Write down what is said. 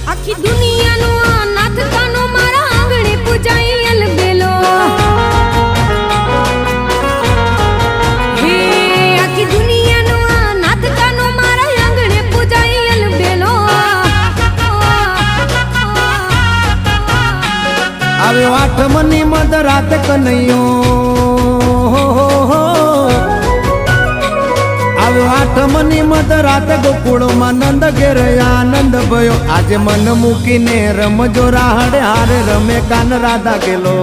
આખી દુનિયાનો આ નાથ કાનો મારા આંગણે પૂજાઈ અલબેલો હે આખી દુનિયાનો આ નાથ કાનો મારા આંગણે પૂજાઈ અલબેલો આવ્યો આઠમની મધરાત કનૈયો આવ્યો આઠમની મધરાત ગોકુળમાં નંદ ઘેર આનંદ ભયો આજે મન મૂકીને રમજો રાહડે હારે રમે કાન રાધા ગેલો